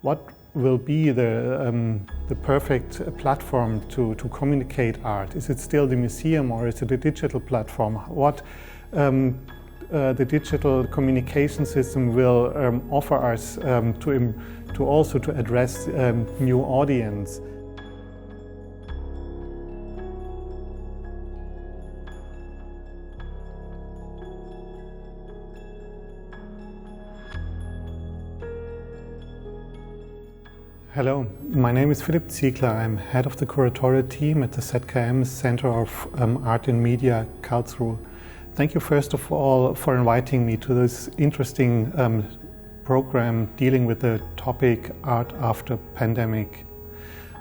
what will be the perfect platform to communicate art? Is it still the museum or is it a digital platform? What the digital communication system will offer us to also to address new audience. Hello, my name is Philipp Ziegler. I'm head of the curatorial team at the ZKM Center of Art and Media, Karlsruhe. Thank you first of all for inviting me to this interesting program dealing with the topic Art After Pandemic.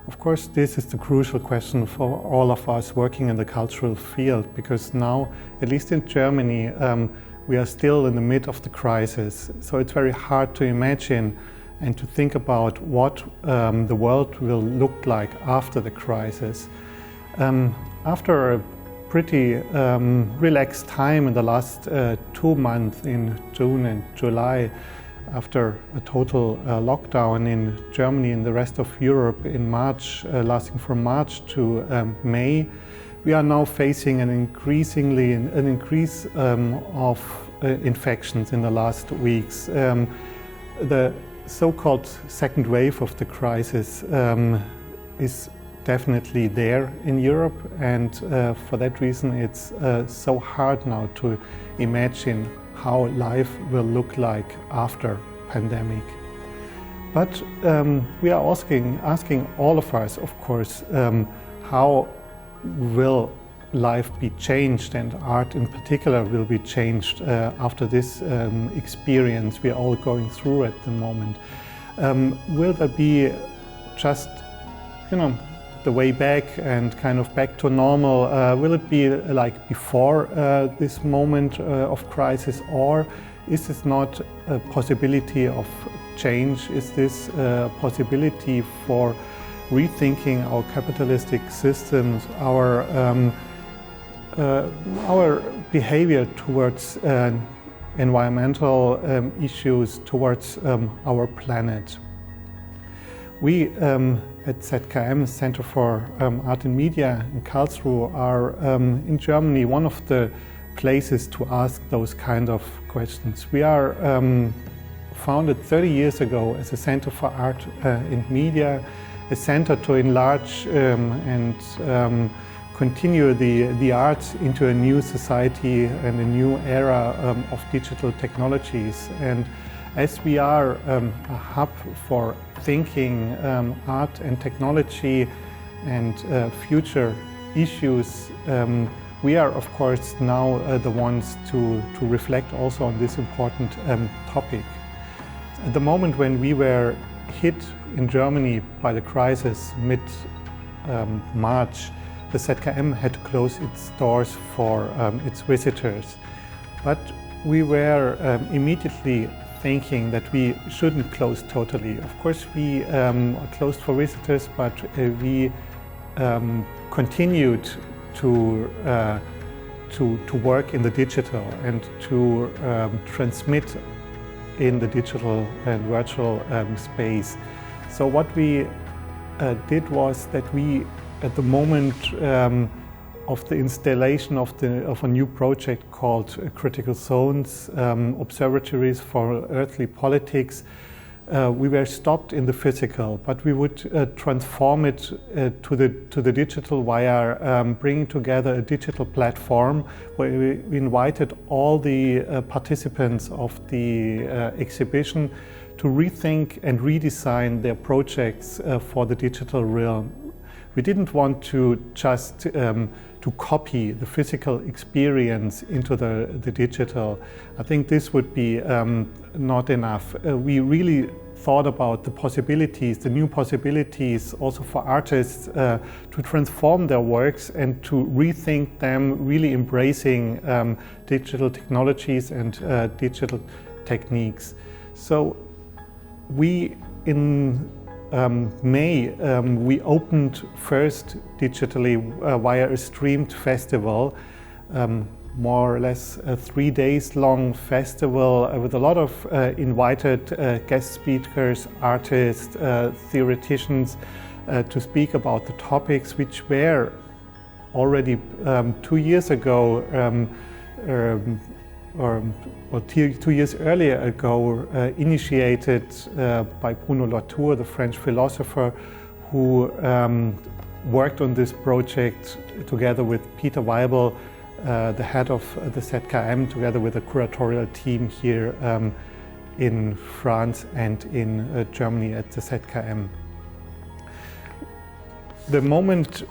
Of course, this is the crucial question for all of us working in the cultural field, because now, at least in Germany, we are still in the midst of the crisis. So it's very hard to imagine and to think about what the world will look like after the crisis. After a pretty relaxed time in the last 2 months in June and July, after a total lockdown in Germany and the rest of Europe in March, lasting from March to May, we are now facing an increase of infections in the last weeks. The so-called second wave of the crisis is definitely there in Europe, and for that reason it's so hard now to imagine how life will look like after pandemic. But we are asking all of us, of course, how will life be changed, and art in particular will be changed after this experience we are all going through at the moment. Will there be just, the way back and kind of back to normal? Will it be like before this moment of crisis, or is this not a possibility of change? Is this a possibility for rethinking our capitalistic systems, our behavior towards environmental issues, towards our planet? We at ZKM, Center for Art and Media in Karlsruhe, are in Germany one of the places to ask those kind of questions. We are founded 30 years ago as a Center for Art and Media, a center to enlarge and continue the arts into a new society and a new era of digital technologies. And as we are a hub for thinking art and technology and future issues, we are of course now the ones to reflect also on this important topic. At the moment when we were hit in Germany by the crisis mid-March, the ZKM had to close its doors for its visitors. But we were immediately thinking that we shouldn't close totally. Of course, we closed for visitors, but we continued to work in the digital and to transmit in the digital and virtual space. So what we did was that we, at the moment of the installation of a new project called Critical Zones, Observatories for Earthly Politics, we were stopped in the physical, but we would transform it to the digital via bringing together a digital platform where we invited all the participants of the exhibition to rethink and redesign their projects for the digital realm. We didn't want to just to copy the physical experience into the digital. I think this would be not enough. We really thought about the possibilities, the new possibilities also for artists to transform their works and to rethink them, really embracing digital technologies and digital techniques. So we in May, we opened first digitally via a streamed festival more or less a 3 days long festival with a lot of invited guest speakers, artists, theoreticians to speak about the topics which were already 2 years ago or 2 years earlier ago initiated by Bruno Latour, the French philosopher, who worked on this project together with Peter Weibel, the head of the ZKM, together with a curatorial team here in France and in Germany at the ZKM. The moment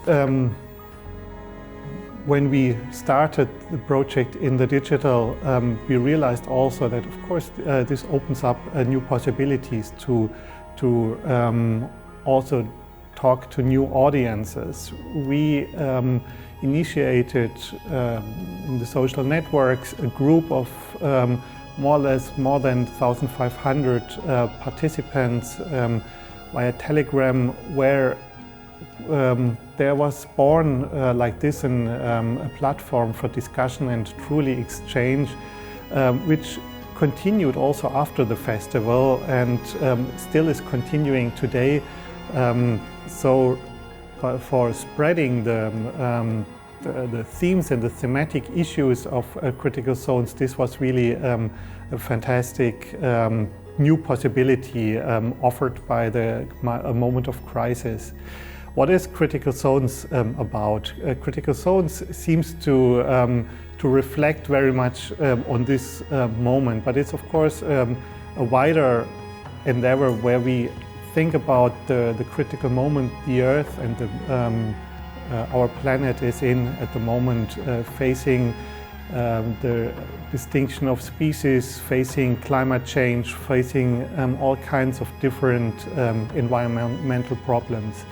when we started the project in the digital, we realized also that, of course, this opens up new possibilities to also talk to new audiences. We initiated in the social networks a group of more than 1,500 participants via Telegram, where there was born like this a platform for discussion and truly exchange, which continued also after the festival and still is continuing today. So for spreading the themes and the thematic issues of critical zones, this was really a fantastic new possibility offered by a moment of crisis. What is critical zones about? Critical zones seems to reflect very much on this moment, but it's of course a wider endeavor where we think about the critical moment the Earth and our planet is in at the moment, facing the extinction of species, facing climate change, facing all kinds of different environmental problems.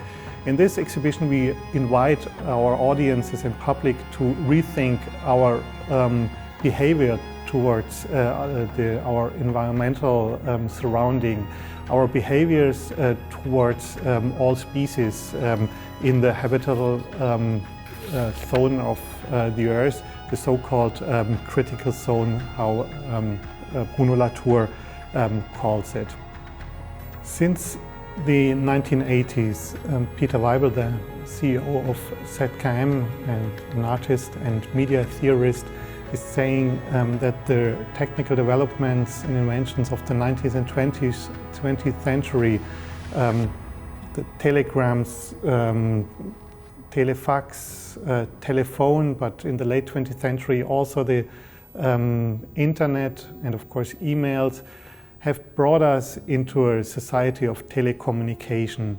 In this exhibition, we invite our audiences and public to rethink our behavior towards our environmental surrounding, our behaviors towards all species in the habitable zone of the Earth, the so-called critical zone, how Bruno Latour calls it. Since the 1980s, Peter Weibel, the CEO of ZKM and an artist and media theorist, is saying that the technical developments and inventions of the 19th and 20th century, the telegrams, telefax, telephone, but in the late 20th century also the internet and of course emails, have brought us into a society of telecommunication.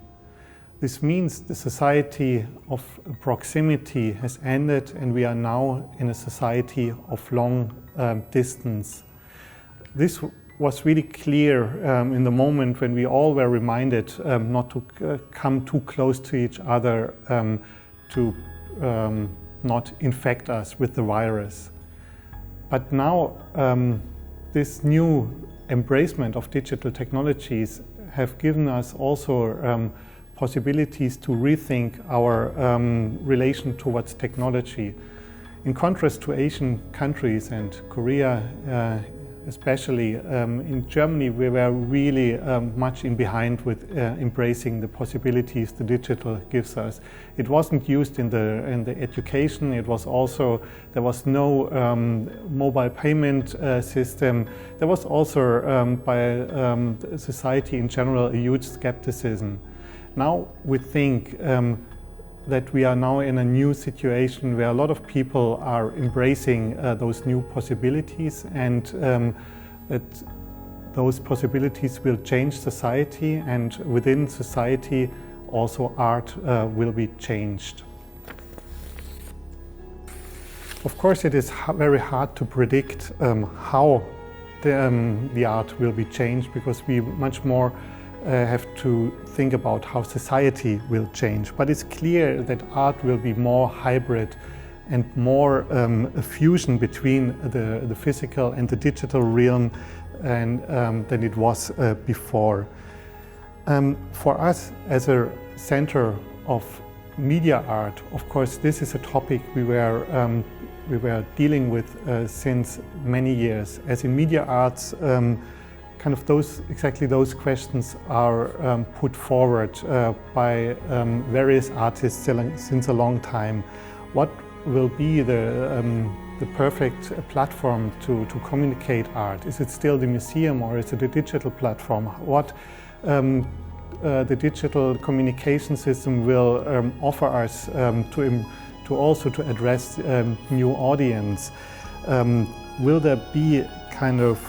This means the society of proximity has ended and we are now in a society of long distance. This was really clear in the moment when we all were reminded not to come too close to each other to not infect us with the virus. But now this new embracement of digital technologies have given us also possibilities to rethink our relation towards technology. In contrast to Asian countries and Korea especially, in Germany we were really much in behind with embracing the possibilities the digital gives us. It wasn't used in the education. It was also, there was no mobile payment system. There was also by society in general a huge skepticism. Now we think that we are now in a new situation where a lot of people are embracing those new possibilities, and that those possibilities will change society, and within society also art will be changed. Of course, it is very hard to predict how the art will be changed, because we much more have to think about how society will change. But it's clear that art will be more hybrid and more a fusion between the physical and the digital realm and than it was before. For us as a center of media art, of course, this is a topic we were we were dealing with since many years. As in media arts, kind of exactly those questions are put forward by various artists since a long time. What will be the perfect platform to communicate art? Is it still the museum, or is it a digital platform? What the digital communication system will offer us to also to address new audience? Will there be kind of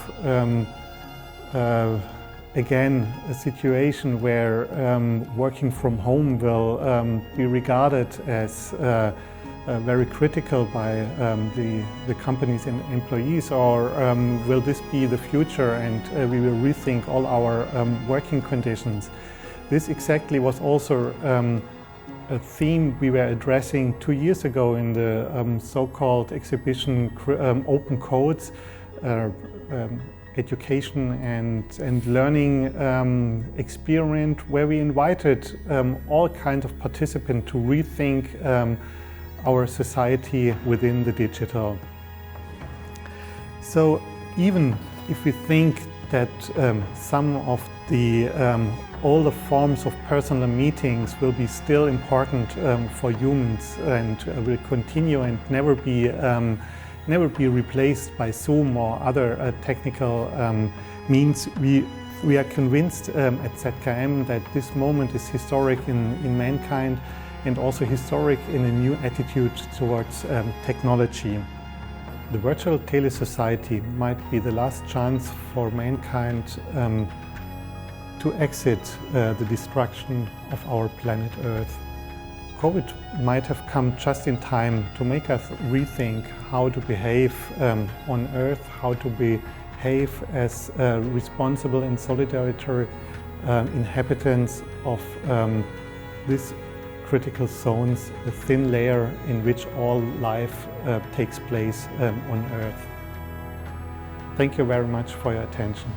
again a situation where working from home will be regarded as very critical by the companies and employees, or will this be the future and we will rethink all our working conditions? This exactly was also a theme we were addressing 2 years ago in the so-called exhibition Open Codes, education and learning experiment, where we invited all kinds of participants to rethink our society within the digital. So even if we think that some of the older forms of personal meetings will be still important for humans and will continue and never be replaced by Zoom or other technical means, we are convinced at ZKM that this moment is historic in mankind and also historic in a new attitude towards technology. The virtual tele-society might be the last chance for mankind to exit the destruction of our planet Earth. COVID might have come just in time to make us rethink how to behave on Earth, how to behave as responsible and solidary inhabitants of this critical zones, the thin layer in which all life takes place on Earth. Thank you very much for your attention.